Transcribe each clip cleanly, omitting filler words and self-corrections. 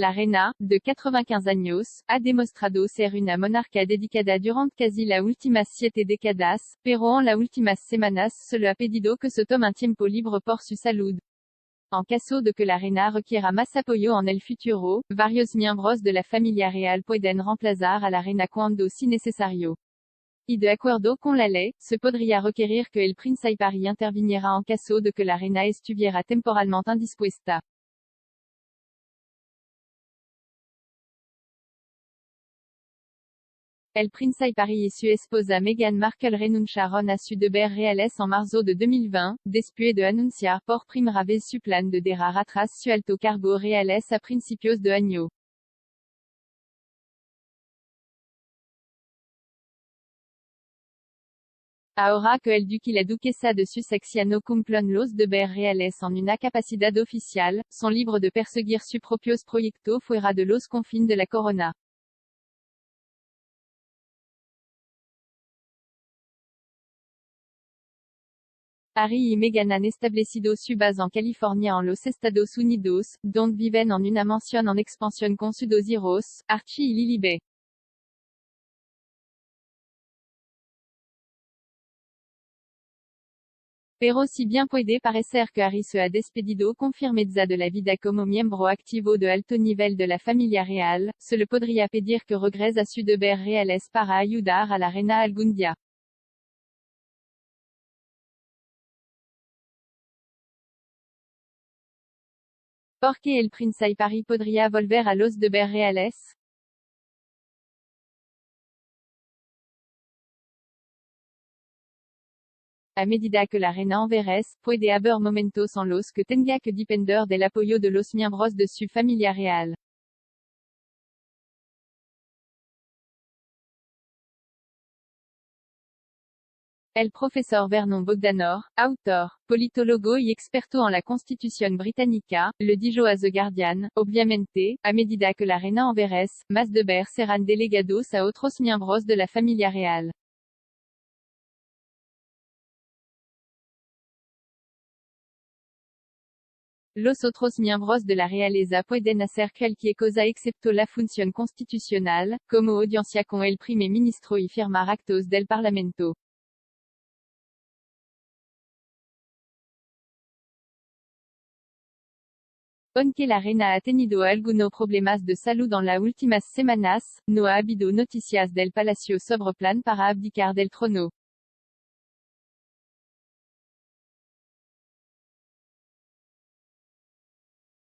La reina, de 95 años, ha demostrado ser una monarca dedicada durante casi la últimas 7 décadas, pero en las últimas semanas solo ha pedido que se tome un tiempo libre por su salud. En caso de que la reina requiera más apoyo en el futuro, varios miembros de la familia real pueden reemplazar a la reina cuando sea necesario. Y de acuerdo con la ley, se podría requerir que el príncipe Harry interviniera en caso de que la reina estuviera temporalmente indispuesta. El príncipe Harry y su esposa Meghan Markle renunciaron a su deber reales en marzo de 2020, después de anunciar por primera vez su plan de dejar atrás su alto cargo reales a principios de año. Ahora que el duque y la duquesa de Sussex ya no cumplen los deberes reales en una capacidad oficial, son libres de perseguir sus propios proyectos fuera de los confines de la corona. Harry y Meghan han establecido su base en California en los Estados Unidos, donde viven en una mansión en expansión con sus dos hijos, Archie y Lily. Pero si bien puede parecer que Harry se ha despedido con firmeza de la vida como miembro activo de alto nivel de la familia real, se le podría pedir que regrese a su deber reales para ayudar a la reina algún día. ¿Por qué el príncipe Harry podría volver a los deberes reales? A medida que la reina envejece, puede haber momentos en los que tenga que depender del apoyo de los miembros de su familia real. El profesor Vernon Bogdanor, autor, politólogo y experto en la Constitución británica, le dijo a The Guardian: obviamente, a medida que la reina envejece, más deberes serán delegados a otros miembros de la familia real. Los otros miembros de la realeza pueden hacer cualquier cosa excepto la función constitucional, como audiencia con el primer ministro y firmar actos del parlamento. Aunque la reina ha tenido algunos problemas de salud en las últimas semanas, no ha habido noticias del palacio sobre plan para abdicar del trono.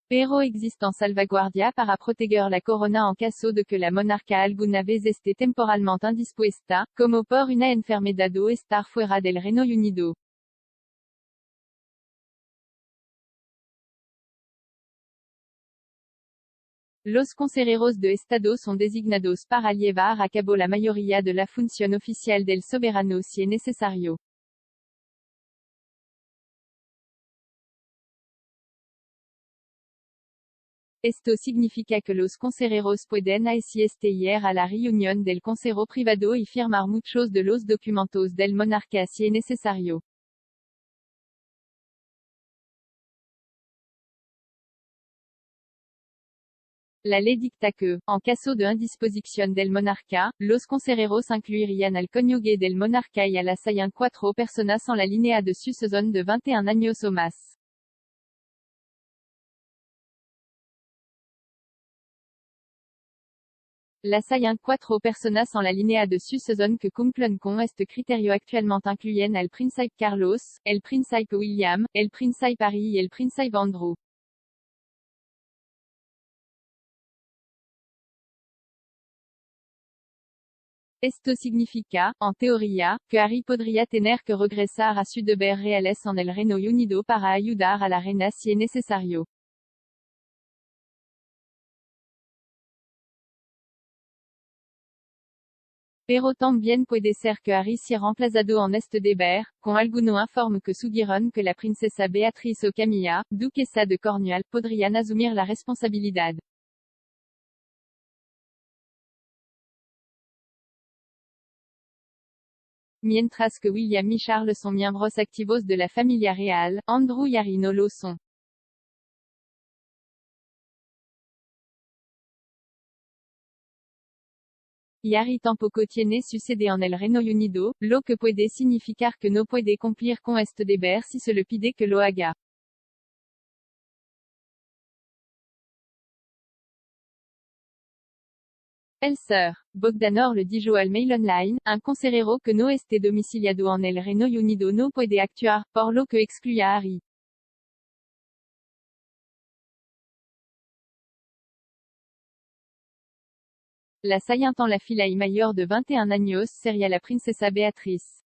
Pero existen salvaguardia para proteger la corona en caso de que la monarca alguna vez esté temporalmente indispuesta, como por una enfermedad o estar fuera del Reino Unido. Los consejeros de Estado son designados para llevar a cabo la mayoría de la función oficial del soberano si es necesario. Esto significa que los consejeros pueden asistir a la reunión del consejo privado y firmar muchos de los documentos del monarca si es necesario. La ley dicta que, en caso de indisposición del monarca, los consejeros incluirían al cónyuge del monarca y a las 4 personas en la línea de sucesión de 21 años o más. Las 4 personas en la línea de sucesión que cumplen con este criterio actualmente incluyen al príncipe Carlos, el príncipe William, el príncipe Harry y el príncipe Andrew. Esto significa, en teoría, que Harry podría tener que regresar a su deber reales en el Reino Unido para ayudar a la reina si es necesario. Pero también puede ser que Harry sea reemplazado en este deber, con algunos informes que sugieren que la princesa Beatriz o Camilla, duquesa de Cornwall, podrían asumir la responsabilidad. Mientras que William y Charles son miembros activos de la familia real, Andrew y Harry no lo son. Iari tampoco tiene sucede en el Reino Unido, lo que puede significar que no puede cumplir con este deber si se le pide que lo haga. El Sir. Bogdanor le dijo al Mail Online, un consejero que no esté domiciliado en el Reino Unido no puede actuar, por lo que excluye a Harry. La saillantant la filla mayor de 21 años sería la princesa Beatriz.